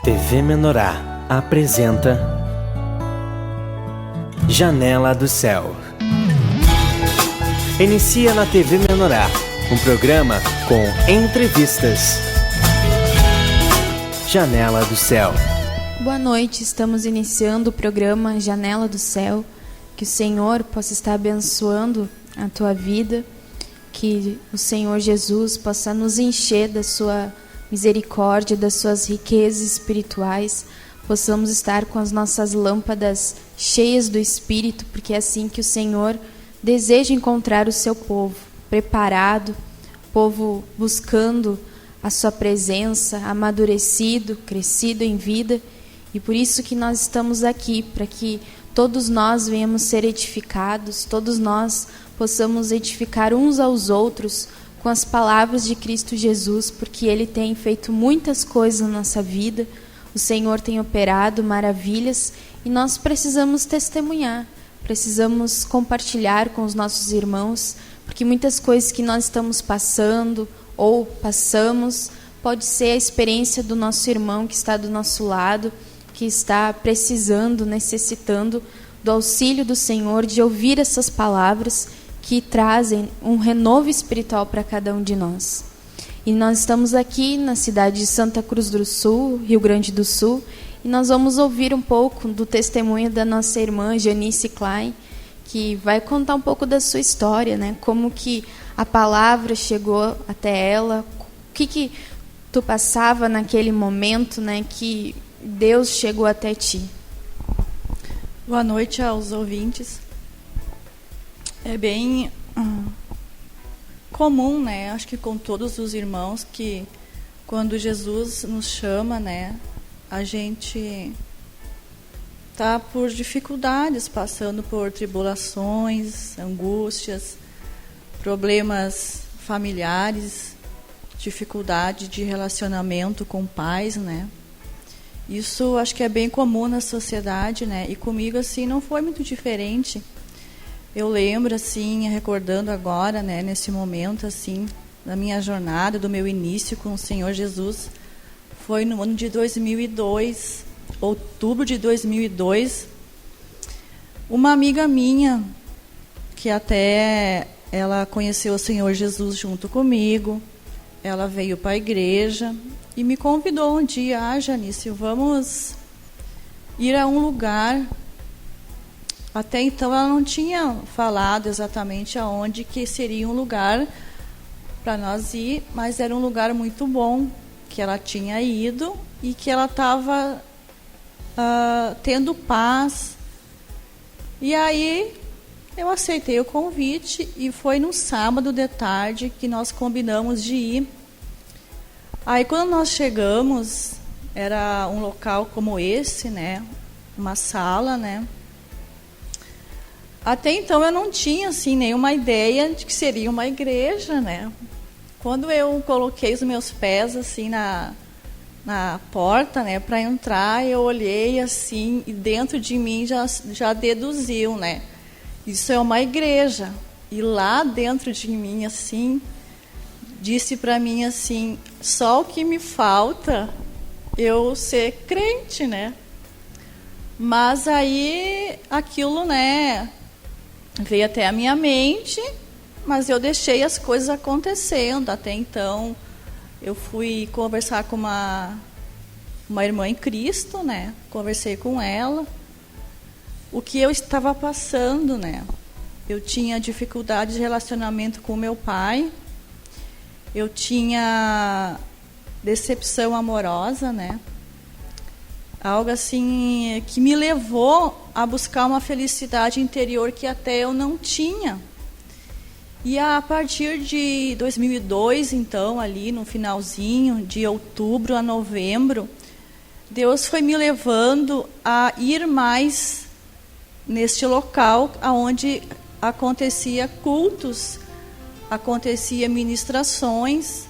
TV Menorá apresenta Janela do Céu. Inicia na TV Menorá um programa com entrevistas. Janela do Céu. Boa noite, estamos iniciando o programa Janela do Céu. Que o Senhor possa estar abençoando a tua vida, que o Senhor Jesus possa nos encher da sua misericórdia, das suas riquezas espirituais, possamos estar com as nossas lâmpadas cheias do Espírito, porque é assim que o Senhor deseja encontrar o seu povo, preparado, povo buscando a sua presença, amadurecido, crescido em vida, e por isso que nós estamos aqui, para que todos nós venhamos ser edificados, todos nós possamos edificar uns aos outros com as palavras de Cristo Jesus, porque Ele tem feito muitas coisas na nossa vida, o Senhor tem operado maravilhas e nós precisamos testemunhar, precisamos compartilhar com os nossos irmãos, porque muitas coisas que nós estamos passando ou passamos, pode ser a experiência do nosso irmão que está do nosso lado, que está precisando, necessitando do auxílio do Senhor, de ouvir essas palavras que trazem um renovo espiritual para cada um de nós. E nós estamos aqui na cidade de Santa Cruz do Sul, Rio Grande do Sul, e nós vamos ouvir um pouco do testemunho da nossa irmã Janice Klein, que vai contar um pouco da sua história, né? Como que a palavra chegou até ela, o que tu passava naquele momento, né, que Deus chegou até ti. Boa noite aos ouvintes. É bem comum, né? Acho que com todos os irmãos, que quando Jesus nos chama, né, a gente está por dificuldades, passando por tribulações, angústias, problemas familiares, dificuldade de relacionamento com pais, né? Isso acho que é bem comum na sociedade, né? E comigo, assim, não foi muito diferente. Eu lembro, assim, recordando agora, né, nesse momento, assim, da minha jornada, do meu início com o Senhor Jesus, foi no ano de 2002, outubro de 2002, uma amiga minha, que até ela conheceu o Senhor Jesus junto comigo, ela veio para a igreja e me convidou um dia: Janice, vamos ir a um lugar. Até então ela não tinha falado exatamente aonde que seria um lugar para nós ir, mas era um lugar muito bom, que ela tinha ido e que ela estava tendo paz. E aí eu aceitei o convite e foi no sábado de tarde que nós combinamos de ir. Aí quando nós chegamos, era um local como esse, né, uma sala, né. Até então eu não tinha, assim, nenhuma ideia de que seria uma igreja, né. Quando eu coloquei os meus pés, assim, na porta, né, para entrar, eu olhei, assim, e dentro de mim já deduziu, né, isso é uma igreja. E lá dentro de mim, assim, disse para mim, assim, só o que me falta eu ser crente, né. Mas aí aquilo, né, veio até a minha mente, mas eu deixei as coisas acontecendo. Até então, eu fui conversar com uma irmã em Cristo, né? Conversei com ela. O que eu estava passando, né? Eu tinha dificuldade de relacionamento com meu pai. Eu tinha decepção amorosa, né? Algo assim que me levou a buscar uma felicidade interior que até eu não tinha. E a partir de 2002, então, ali no finalzinho, de outubro a novembro, Deus foi me levando a ir mais neste local onde acontecia cultos, acontecia ministrações,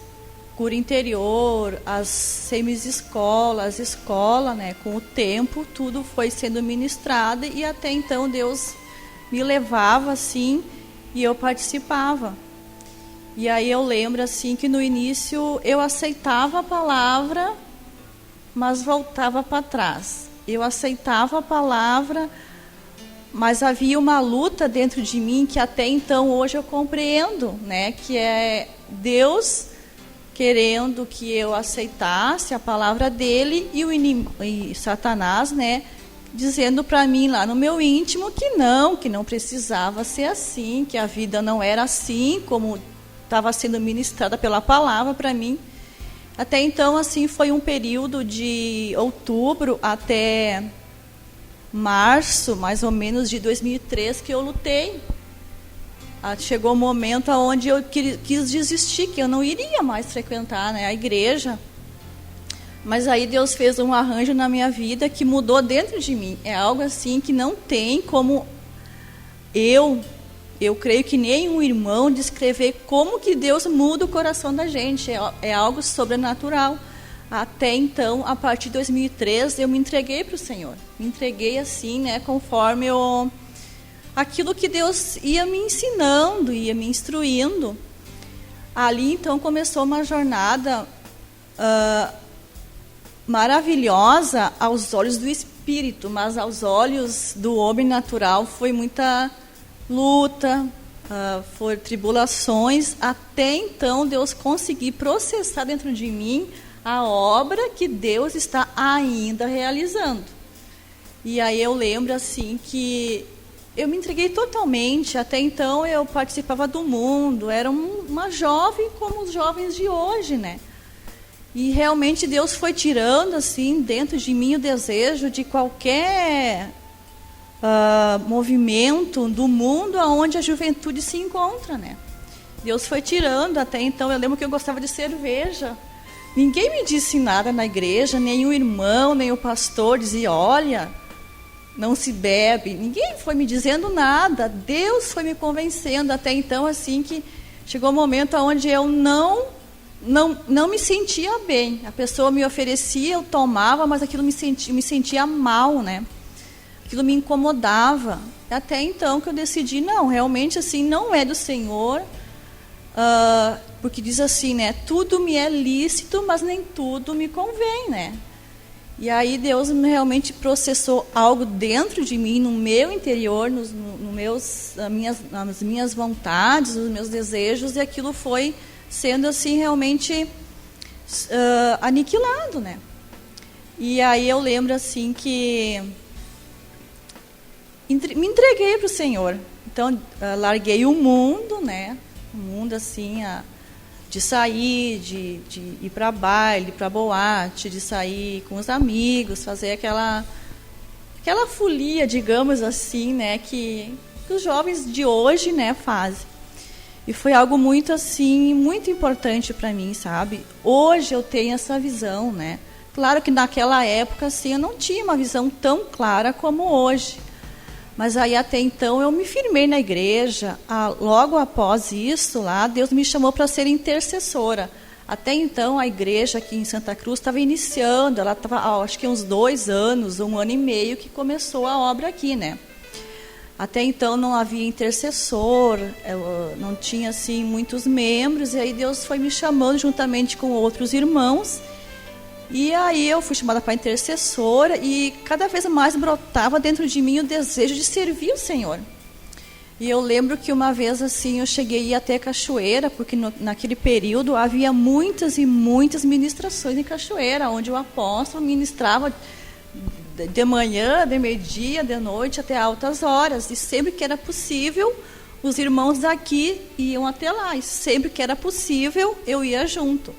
cura interior, as semi-escolas, escola, né? Com o tempo, tudo foi sendo ministrado e até então Deus me levava assim e eu participava. E aí eu lembro assim que no início eu aceitava a palavra mas voltava para trás. Eu aceitava a palavra, mas havia uma luta dentro de mim que até então hoje eu compreendo, né? Que é Deus querendo que eu aceitasse a palavra dele e Satanás, né? Dizendo para mim lá no meu íntimo que não precisava ser assim, que a vida não era assim como estava sendo ministrada pela palavra para mim. Até então, assim, foi um período de outubro até março, mais ou menos, de 2003, que eu lutei. Chegou um momento onde eu quis desistir, que eu não iria mais frequentar, né, a igreja. Mas aí Deus fez um arranjo na minha vida que mudou dentro de mim. É algo assim que não tem como eu creio que nenhum irmão descrever como que Deus muda o coração da gente. É algo sobrenatural. Até então, a partir de 2003, eu me entreguei para o Senhor. Me entreguei assim, né, conforme aquilo que Deus ia me ensinando, ia me instruindo. Ali, então, começou uma jornada maravilhosa aos olhos do Espírito, mas aos olhos do homem natural foi muita luta, foi tribulações, até então Deus conseguir processar dentro de mim a obra que Deus está ainda realizando. E aí eu lembro assim que eu me entreguei totalmente. Até então eu participava do mundo, era uma jovem como os jovens de hoje, né? E realmente Deus foi tirando assim dentro de mim o desejo de qualquer movimento do mundo onde a juventude se encontra, né? Deus foi tirando. Até então eu lembro que eu gostava de cerveja. Ninguém me disse nada na igreja, nem o irmão, nem o pastor dizia, olha, não se bebe. Ninguém foi me dizendo nada. Deus foi me convencendo. Até então, assim, que chegou um momento onde eu não me sentia bem. A pessoa me oferecia, eu tomava, mas aquilo me sentia mal, né? Aquilo me incomodava. Até então que eu decidi, não, realmente assim, não é do Senhor, porque diz assim, né? Tudo me é lícito, mas nem tudo me convém, né? E aí Deus realmente processou algo dentro de mim, no meu interior, nas minhas vontades, nos meus desejos, e aquilo foi sendo assim realmente aniquilado, né? E aí eu lembro assim que me entreguei para o Senhor. Então larguei o mundo, né? O mundo assim, de sair, de ir para baile, para boate, de sair com os amigos, fazer aquela folia, digamos assim, né? Que os jovens de hoje, né, fazem. E foi algo muito assim, muito importante para mim, sabe? Hoje eu tenho essa visão, né? Claro que naquela época, assim, eu não tinha uma visão tão clara como hoje. Mas aí até então eu me firmei na igreja. Logo após isso, lá, Deus me chamou para ser intercessora. Até então a igreja aqui em Santa Cruz estava iniciando, ela estava, acho que uns 2 anos, 1 ano e meio que começou a obra aqui, né? Até então não havia intercessor, não tinha assim muitos membros, e aí Deus foi me chamando juntamente com outros irmãos, e aí eu fui chamada para intercessora, e cada vez mais brotava dentro de mim o desejo de servir o Senhor. E eu lembro que uma vez assim eu cheguei a ir até Cachoeira, porque naquele período havia muitas e muitas ministrações em Cachoeira, onde o apóstolo ministrava de manhã, de meio-dia, de noite, até altas horas. E sempre que era possível, os irmãos daqui iam até lá. E sempre que era possível, eu ia junto.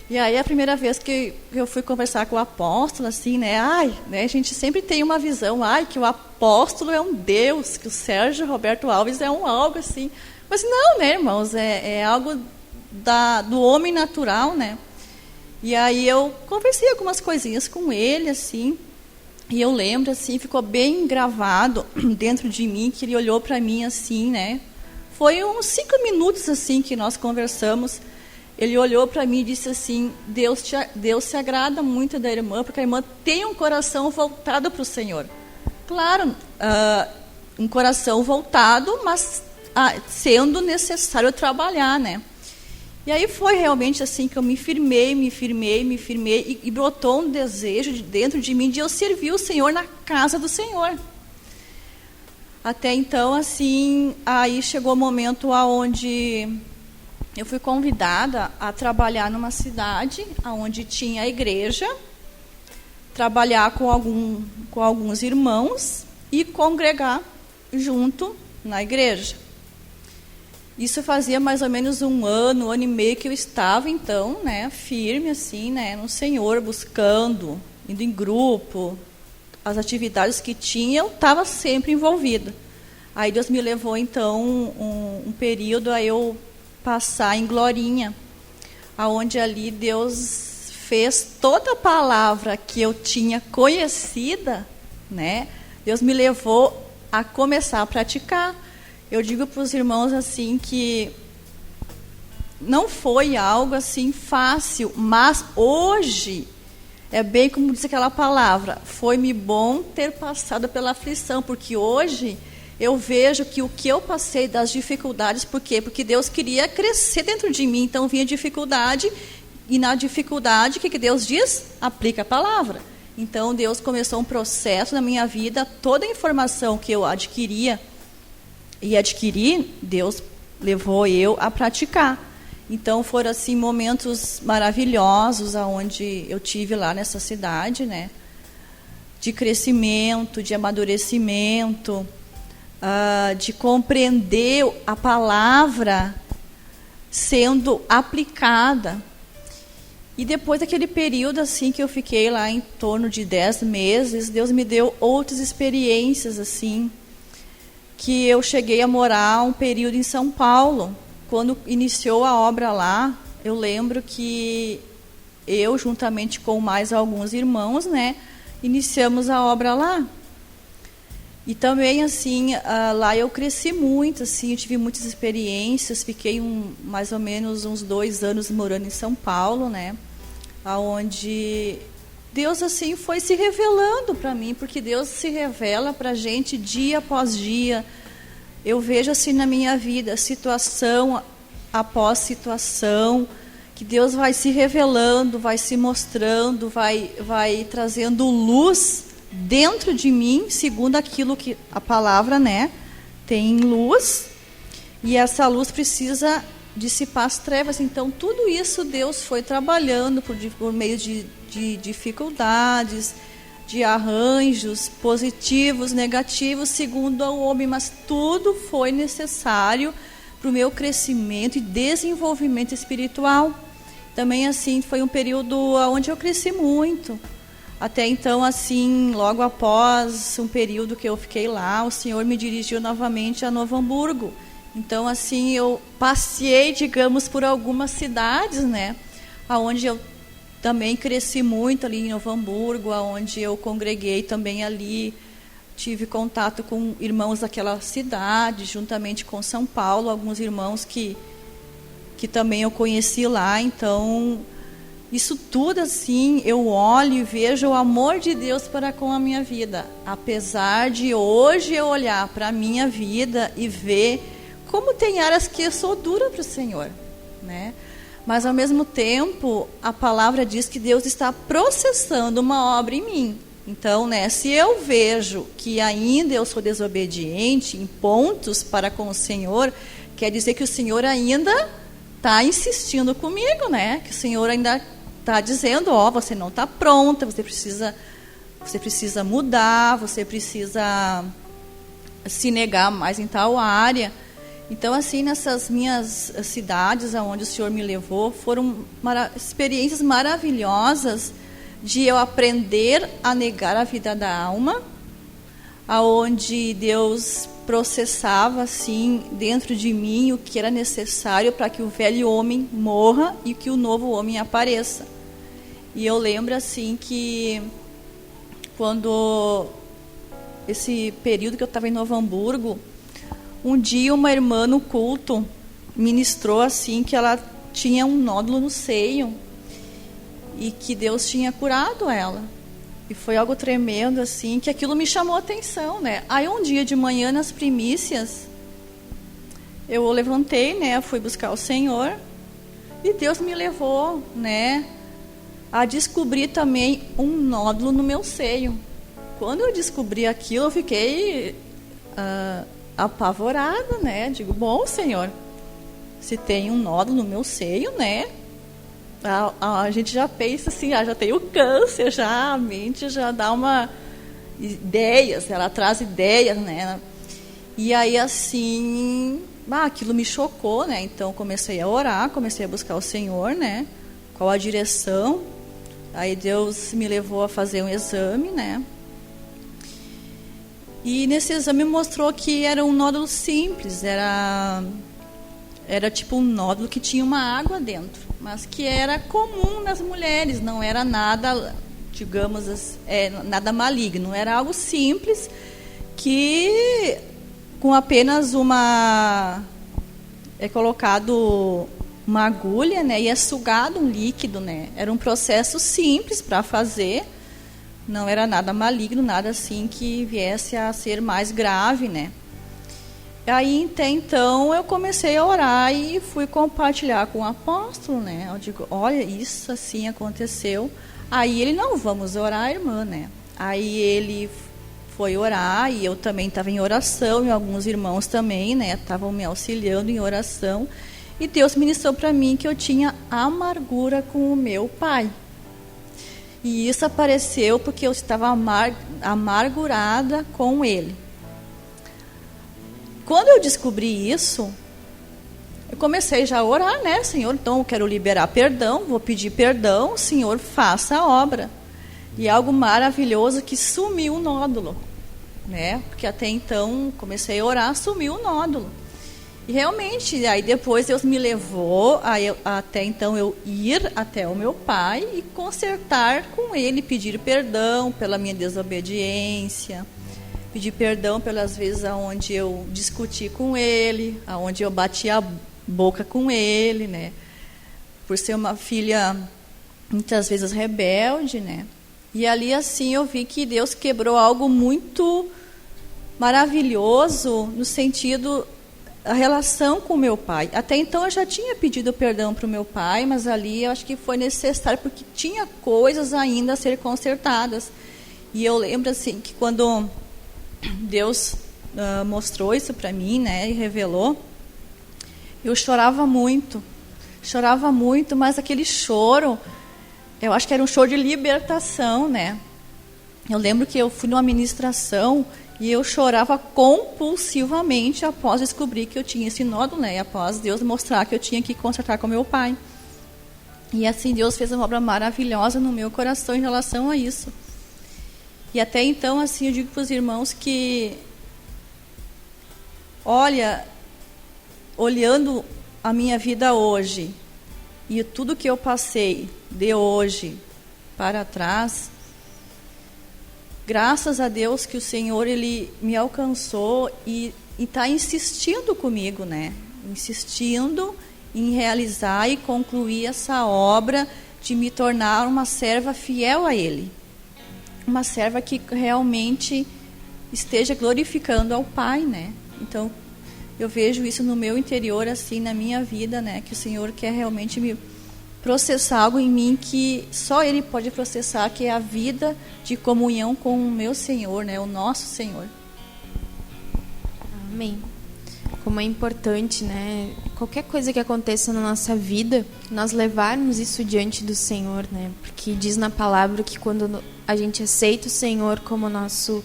E aí, a primeira vez que eu fui conversar com o apóstolo, assim, né? A gente sempre tem uma visão, que o apóstolo é um Deus, que o Sérgio Roberto Alves é algo assim. Mas não, né, irmãos? É algo do homem natural, né? E aí eu conversei algumas coisinhas com ele, assim. E eu lembro, assim, ficou bem gravado dentro de mim, que ele olhou para mim, assim, né? Foi uns 5 minutos, assim, que nós conversamos. Ele olhou para mim e disse assim, Deus se agrada muito da irmã, porque a irmã tem um coração voltado para o Senhor. Claro, um coração voltado, mas sendo necessário trabalhar, né? E aí foi realmente assim que eu me firmei, e brotou um desejo dentro de mim de eu servir o Senhor na casa do Senhor. Até então, assim, aí chegou o momento onde eu fui convidada a trabalhar numa cidade onde tinha a igreja, trabalhar com alguns irmãos e congregar junto na igreja. Isso fazia mais ou menos um ano e meio que eu estava, então, né, firme, assim, né, no Senhor, buscando, indo em grupo, as atividades que tinha, eu estava sempre envolvida. Aí Deus me levou, então, um período a eu passar em Glorinha, aonde ali Deus fez toda a palavra que eu tinha conhecida, né, Deus me levou a começar a praticar. Eu digo para os irmãos assim que não foi algo assim fácil, mas hoje é bem como diz aquela palavra, foi-me bom ter passado pela aflição, porque hoje eu vejo que o que eu passei das dificuldades, por quê? Porque Deus queria crescer dentro de mim, então vinha dificuldade, e na dificuldade, o que Deus diz? Aplica a palavra. Então Deus começou um processo na minha vida, toda a informação que eu adquiri, Deus levou eu a praticar. Então foram assim momentos maravilhosos aonde eu tive lá nessa cidade, né? De crescimento, de amadurecimento, de compreender a palavra sendo aplicada. E depois daquele período assim que eu fiquei lá em torno de 10 meses, Deus me deu outras experiências assim, que eu cheguei a morar um período em São Paulo. Quando iniciou a obra lá, eu lembro que eu, juntamente com mais alguns irmãos, né, iniciamos a obra lá. E também, assim, lá eu cresci muito, assim, eu tive muitas experiências, fiquei mais ou menos uns 2 anos morando em São Paulo, né, onde Deus, assim, foi se revelando para mim, porque Deus se revela para a gente dia após dia. Eu vejo, assim, na minha vida, situação após situação, que Deus vai se revelando, vai se mostrando, vai trazendo luz dentro de mim, segundo aquilo que a palavra, né, tem luz, e essa luz precisa dissipar as trevas. Então, tudo isso Deus foi trabalhando por meio de dificuldades, de arranjos positivos, negativos, segundo o homem, mas tudo foi necessário para o meu crescimento e desenvolvimento espiritual. Também, assim, foi um período onde eu cresci muito. Até então, assim, logo após um período que eu fiquei lá, o Senhor me dirigiu novamente a Novo Hamburgo. Então, assim, eu passei, digamos, por algumas cidades, né, onde eu também cresci muito ali em Novo Hamburgo, onde eu congreguei também ali, tive contato com irmãos daquela cidade, juntamente com São Paulo, alguns irmãos que também eu conheci lá. Então, isso tudo, assim, eu olho e vejo o amor de Deus para com a minha vida. Apesar de hoje eu olhar para a minha vida e ver como tem áreas que eu sou dura para o Senhor, né? Mas, ao mesmo tempo, a palavra diz que Deus está processando uma obra em mim. Então, né, se eu vejo que ainda eu sou desobediente em pontos para com o Senhor, quer dizer que o Senhor ainda está insistindo comigo, né? Que o Senhor ainda está dizendo, você não está pronta, você precisa mudar, você precisa se negar mais em tal área. Então, assim, nessas minhas cidades aonde o Senhor me levou, foram experiências maravilhosas de eu aprender a negar a vida da alma, aonde Deus processava, assim, dentro de mim o que era necessário para que o velho homem morra e que o novo homem apareça. E eu lembro, assim, que quando esse período que eu estava em Novo Hamburgo, um dia uma irmã no culto ministrou assim que ela tinha um nódulo no seio e que Deus tinha curado ela. E foi algo tremendo, assim, que aquilo me chamou a atenção, né? Aí um dia de manhã, nas primícias, eu levantei, né? Fui buscar o Senhor. E Deus me levou, né, a descobrir também um nódulo no meu seio. Quando eu descobri aquilo, eu fiquei apavorada, né? Digo, bom, Senhor, se tem um nódulo no meu seio, né? A gente já pensa assim, já tem o câncer, já a mente já dá uma ideias, ela traz ideias, né? E aí assim, aquilo me chocou, né? Então comecei a orar, comecei a buscar o Senhor, né? Qual a direção? Aí Deus me levou a fazer um exame, né? E nesse exame mostrou que era um nódulo simples, era tipo um nódulo que tinha uma água dentro, mas que era comum nas mulheres, não era nada, digamos, nada maligno, era algo simples que com apenas colocado uma agulha, né, e é sugado um líquido, né? Era um processo simples para fazer, não era nada maligno, nada assim que viesse a ser mais grave, né? Aí, então, eu comecei a orar e fui compartilhar com o apóstolo, né? Eu digo, olha, isso assim aconteceu. Aí ele, não, vamos orar, irmã, né? Aí ele foi orar e eu também estava em oração e alguns irmãos também, né? Estavam me auxiliando em oração. E Deus ministrou para mim que eu tinha amargura com o meu pai. E isso apareceu porque eu estava amargurada com ele. Quando eu descobri isso, eu comecei já a orar, né? Senhor, então eu quero liberar perdão, vou pedir perdão, Senhor, faça a obra. E algo maravilhoso que sumiu o nódulo, né? Porque até então comecei a orar, sumiu o nódulo. E realmente, aí depois Deus me levou até então eu ir até o meu pai e consertar com ele, pedir perdão pela minha desobediência, pedir perdão pelas vezes onde eu discuti com ele, onde eu bati a boca com ele, né? Por ser uma filha muitas vezes rebelde, né? E ali assim eu vi que Deus quebrou algo muito maravilhoso no sentido a relação com o meu pai. Até então eu já tinha pedido perdão para o meu pai, mas ali eu acho que foi necessário porque tinha coisas ainda a ser consertadas. E eu lembro assim que quando Deus mostrou isso para mim, né, e revelou, eu chorava muito, mas aquele choro, eu acho que era um choro de libertação, né? Eu lembro que eu fui numa ministração e eu chorava compulsivamente após descobrir que eu tinha esse nódulo, né? E após Deus mostrar que eu tinha que consertar com meu pai. E assim Deus fez uma obra maravilhosa no meu coração em relação a isso. E até então, assim, eu digo para os irmãos que, olha, olhando a minha vida hoje e tudo que eu passei de hoje para trás, graças a Deus que o Senhor, Ele me alcançou e está insistindo comigo, né? Insistindo em realizar e concluir essa obra de me tornar uma serva fiel a Ele. Uma serva que realmente esteja glorificando ao Pai, né? Então, eu vejo isso no meu interior, assim, na minha vida, né? Que o Senhor quer realmente me processar algo em mim que só Ele pode processar, que é a vida de comunhão com o meu Senhor, né? O nosso Senhor. Amém. Como é importante, né? Qualquer coisa que aconteça na nossa vida, nós levarmos isso diante do Senhor, né? Porque diz na palavra que quando a gente aceita o Senhor como nosso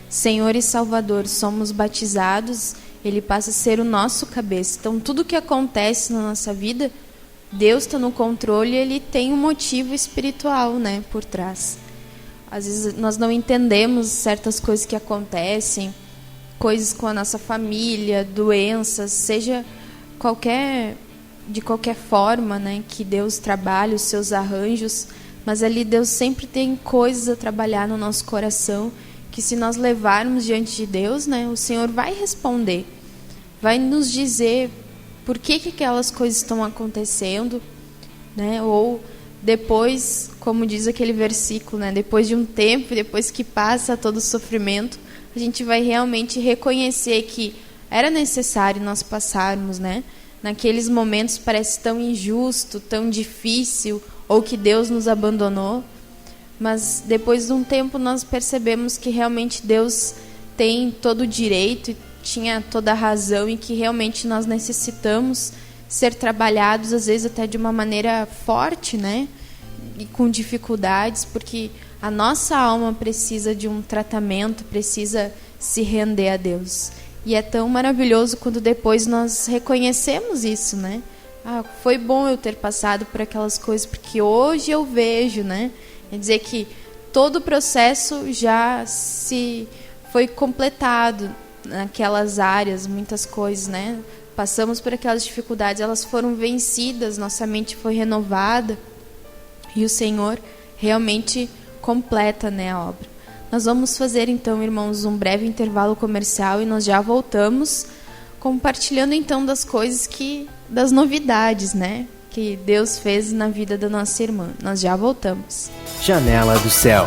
Senhor e Salvador, somos batizados, Ele passa a ser o nosso cabeça. Então, tudo que acontece na nossa vida, Deus está no controle e Ele tem um motivo espiritual, né, por trás. Às vezes nós não entendemos certas coisas que acontecem, coisas com a nossa família, doenças, seja de qualquer forma, né, que Deus trabalha os seus arranjos, mas ali Deus sempre tem coisas a trabalhar no nosso coração, que se nós levarmos diante de Deus, né, o Senhor vai responder, vai nos dizer por que aquelas coisas estão acontecendo, né, ou depois, como diz aquele versículo, né, depois de um tempo, depois que passa todo o sofrimento, a gente vai realmente reconhecer que era necessário nós passarmos, né, naqueles momentos parece tão injusto, tão difícil, ou que Deus nos abandonou. Mas depois de um tempo nós percebemos que realmente Deus tem todo o direito e tinha toda a razão, e que realmente nós necessitamos ser trabalhados, às vezes até de uma maneira forte, né? E com dificuldades, porque a nossa alma precisa de um tratamento, precisa se render a Deus. E é tão maravilhoso quando depois nós reconhecemos isso, né? Foi bom eu ter passado por aquelas coisas, porque hoje eu vejo, né? Quer dizer que todo o processo já se foi completado naquelas áreas, muitas coisas, né? Passamos por aquelas dificuldades, elas foram vencidas, nossa mente foi renovada e o Senhor realmente completa, né, a obra. Nós vamos fazer então, irmãos, um breve intervalo comercial e nós já voltamos compartilhando então das novidades, né, que Deus fez na vida da nossa irmã. Nós já voltamos. Janela do Céu.